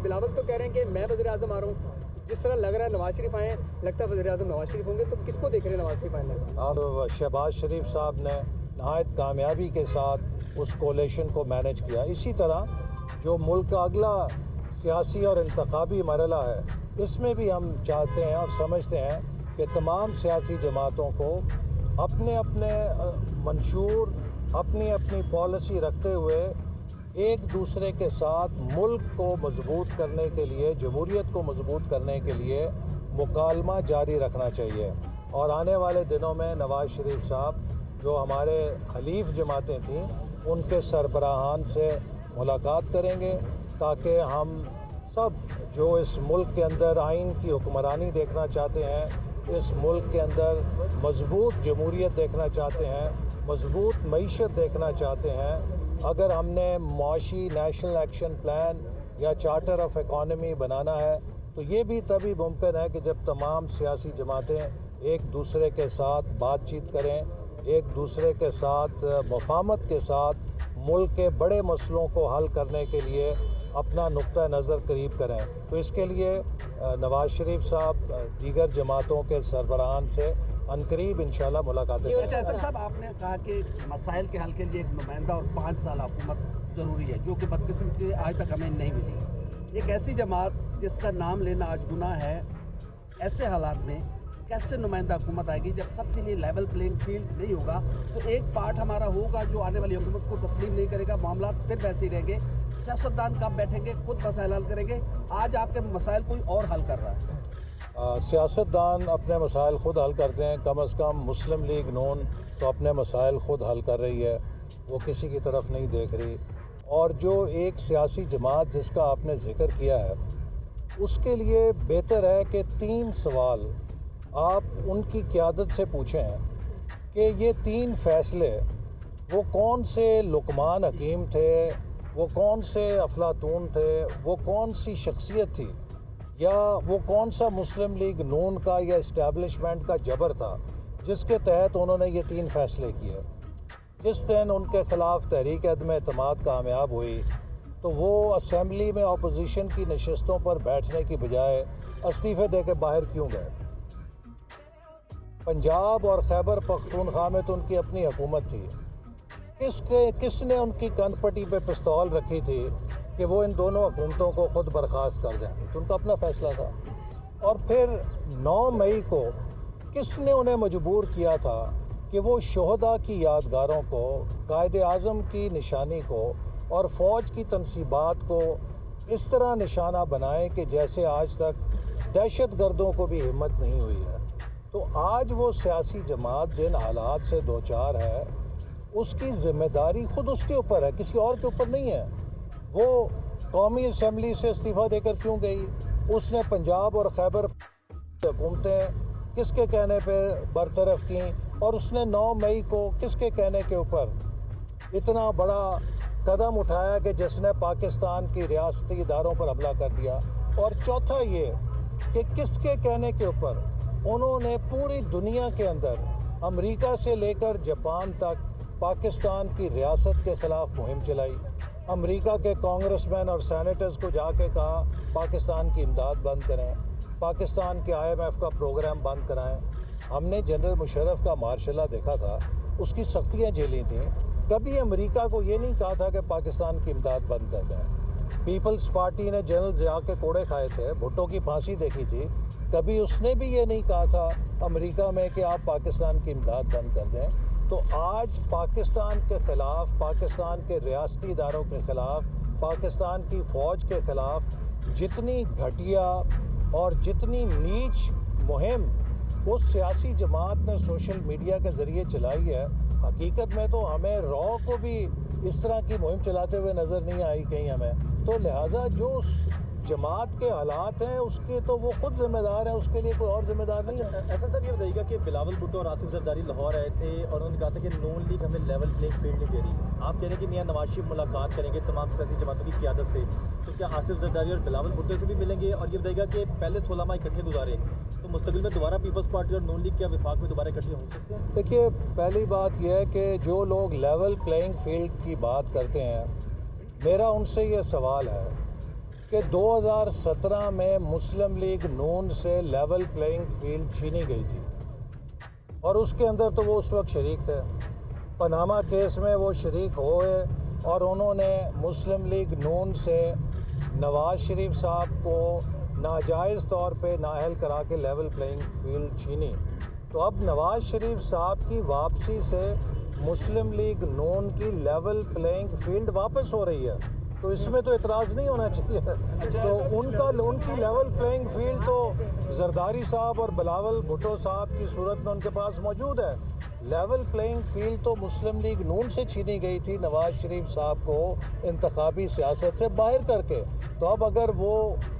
بلاول تو کہہ رہے ہیں کہ میں وزیر اعظم آ رہا ہوں، جس طرح لگ رہا ہے نواز شریف آئے ہیں، لگتا ہے وزیر اعظم نواز شریف ہوں گے، تو کس کو دیکھ رہے ہیں نواز شریف آئے ہیں؟ اب شہباز شریف صاحب نے نہایت کامیابی کے ساتھ اس کولیشن کو مینج کیا. اسی طرح جو ملک کا اگلا سیاسی اور انتخابی مرحلہ ہے، اس میں بھی ہم چاہتے ہیں اور سمجھتے ہیں کہ تمام سیاسی جماعتوں کو اپنے اپنے منشور، اپنی اپنی پالیسی رکھتے ہوئے ایک دوسرے کے ساتھ ملک کو مضبوط کرنے کے لیے، جمہوریت کو مضبوط کرنے کے لیے مکالمہ جاری رکھنا چاہیے. اور آنے والے دنوں میں نواز شریف صاحب جو ہمارے حلیف جماعتیں تھیں ان کے سربراہان سے ملاقات کریں گے، تاکہ ہم سب جو اس ملک کے اندر آئین کی حکمرانی دیکھنا چاہتے ہیں، اس ملک کے اندر مضبوط جمہوریت دیکھنا چاہتے ہیں، مضبوط معیشت دیکھنا چاہتے ہیں. اگر ہم نے معاشی نیشنل ایکشن پلان یا چارٹر آف اکانومی بنانا ہے تو یہ بھی تبھی ممکن ہے کہ جب تمام سیاسی جماعتیں ایک دوسرے کے ساتھ بات چیت کریں، ایک دوسرے کے ساتھ مفاہمت کے ساتھ ملک کے بڑے مسئلوں کو حل کرنے کے لیے اپنا نقطہ نظر قریب کریں. تو اس کے لیے نواز شریف صاحب دیگر جماعتوں کے سربراہان سے عنقریب انشاءاللہ ملاقاتیں کریں. اچھا صاحب، آپ نے کہا کہ مسائل کے حل کے لیے ایک نمائندہ اور 5 سال حکومت ضروری ہے، جو کہ بدقسمتی آج تک ہمیں نہیں ملی. ایک ایسی جماعت جس کا نام لینا آج گناہ ہے، ایسے حالات میں کیسے نمائندہ حکومت آئے گی جب سب کے لیے لیول پلینگ فیلڈ نہیں ہوگا؟ تو ایک پارٹ ہمارا ہوگا جو آنے والی حکومت کو تسلیم نہیں کرے گا، معاملات پھر ویسے ہی رہیں گے. سیاستدان کب بیٹھیں گے، خود مسائل حل کریں گے؟ آج آپ کے مسائل کوئی اور حل کر رہا ہے. سیاستدان اپنے مسائل خود حل کرتے ہیں. کم از کم مسلم لیگ نون تو اپنے مسائل خود حل کر رہی ہے، وہ کسی کی طرف نہیں دیکھ رہی. اور جو ایک سیاسی جماعت جس کا آپ نے ذکر کیا ہے، اس کے لیے بہتر ہے کہ 3 سوال آپ ان کی قیادت سے پوچھیں کہ یہ 3 فیصلے وہ کون سے لقمان حکیم تھے، وہ کون سے افلاطون تھے، وہ کون سی شخصیت تھی، یا وہ کون سا مسلم لیگ نون کا یا اسٹیبلشمنٹ کا جبر تھا جس کے تحت انہوں نے یہ 3 فیصلے کیے. جس دن ان کے خلاف تحریک عدم اعتماد کامیاب ہوئی تو وہ اسمبلی میں اپوزیشن کی نشستوں پر بیٹھنے کی بجائے استعفے دے کے باہر کیوں گئے؟ پنجاب اور خیبر پختونخوا میں تو ان کی اپنی حکومت تھی. کس نے ان کی کند پٹی پہ پستول رکھی تھی کہ وہ ان دونوں حکومتوں کو خود برخاست کر دیں؟ تو ان کا اپنا فیصلہ تھا. اور پھر 9 مئی کو کس نے انہیں مجبور کیا تھا کہ وہ شہداء کی یادگاروں کو، قائد اعظم کی نشانی کو اور فوج کی تنصیبات کو اس طرح نشانہ بنائیں کہ جیسے آج تک دہشت گردوں کو بھی ہمت نہیں ہوئی ہے؟ تو آج وہ سیاسی جماعت جن حالات سے دوچار ہے، اس کی ذمہ داری خود اس کے اوپر ہے، کسی اور کے اوپر نہیں ہے. وہ قومی اسمبلی سے استعفیٰ دے کر کیوں گئی؟ اس نے پنجاب اور خیبر حکومتیں کس کے کہنے پہ برطرف کیں؟ اور اس نے 9 مئی کو کس کے کہنے کے اوپر اتنا بڑا قدم اٹھایا کہ جس نے پاکستان کی ریاستی اداروں پر حملہ کر دیا؟ اور چوتھا یہ کہ کس کے کہنے کے اوپر انہوں نے پوری دنیا کے اندر امریکہ سے لے کر جاپان تک پاکستان کی ریاست کے خلاف مہم چلائی؟ امریکہ کے کانگریس مین اور سینیٹرز کو جا کے کہا پاکستان کی امداد بند کریں، پاکستان کے IMF کا پروگرام بند کرائیں. ہم نے جنرل مشرف کا مارشل لا دیکھا تھا، اس کی سختیاں جھیلی تھیں. کبھی امریکہ کو یہ نہیں کہا تھا کہ پاکستان کی امداد بند کر دیں. پیپلز پارٹی نے جنرل ضیاء کے کوڑے کھائے تھے، بھٹو کی پھانسی دیکھی تھی، کبھی اس نے بھی یہ نہیں کہا تھا امریکہ میں کہ آپ پاکستان کی امداد بند کر دیں. تو آج پاکستان کے خلاف، پاکستان کے ریاستی اداروں کے خلاف، پاکستان کی فوج کے خلاف جتنی گھٹیا اور جتنی نیچ مہم اس سیاسی جماعت نے سوشل میڈیا کے ذریعے چلائی ہے، حقیقت میں تو ہمیں رو کو بھی اس طرح کی مہم چلاتے ہوئے نظر نہیں آئی کہیں ہمیں. تو لہٰذا جو جماعت کے حالات ہیں اس کے تو وہ خود ذمہ دار ہیں، اس کے لیے کوئی اور ذمہ دار نہیں ہے. ایسا صاحب یہ بتائیے گا کہ بلاول بھٹو اور آصف زرداری لاہور آئے تھے اور انہوں نے کہا تھا کہ نون لیگ ہمیں لیول پلینگ فیلڈ نہیں دے رہی. آپ کہہ رہے ہیں کہ میاں نواز شریف ملاقات کریں گے تمام سیاسی جماعتوں کی قیادت سے، تو کیا آصف زرداری اور بلاول بھٹو سے بھی ملیں گے؟ اور یہ بتائیے گا کہ پہلے 16 ماہ اکٹھے گزارے، تو مستقبل میں دوبارہ پیپلز پارٹی اور نون لیگ کیا وفاق میں دوبارہ اکٹھے ہو سکتے ہیں؟ دیکھیے، پہلی بات یہ ہے کہ جو لوگ لیول پلینگ فیلڈ کی بات کرتے ہیں، میرا ان سے یہ سوال ہے کہ 2017 میں مسلم لیگ نون سے لیول پلینگ فیلڈ چھینی گئی تھی اور اس کے اندر تو وہ اس وقت شریک تھے. پاناما کیس میں وہ شریک ہوئے اور انہوں نے مسلم لیگ نون سے نواز شریف صاحب کو ناجائز طور پہ نااہل کرا کے لیول پلینگ فیلڈ چھینی. تو اب نواز شریف صاحب کی واپسی سے مسلم لیگ نون کی لیول پلینگ فیلڈ واپس ہو رہی ہے, تو اس میں تو اعتراض نہیں ہونا چاہیے. تو ان کی لیول پلینگ فیلڈ تو زرداری صاحب اور بلاول بھٹو صاحب کی صورت میں ان کے پاس موجود ہے. لیول پلینگ فیلڈ تو مسلم لیگ نون سے چھینی گئی تھی نواز شریف صاحب کو انتخابی سیاست سے باہر کر کے. تو اب اگر وہ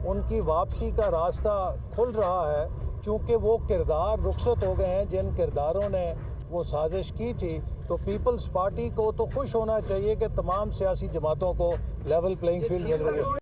ان کی واپسی کا راستہ کھل رہا ہے, چونکہ وہ کردار رخصت ہو گئے ہیں جن کرداروں نے وہ سازش کی تھی, تو پیپلز پارٹی کو تو خوش ہونا چاہیے کہ تمام سیاسی جماعتوں کو لیول پلینگ فیلڈ مل رہی ہے.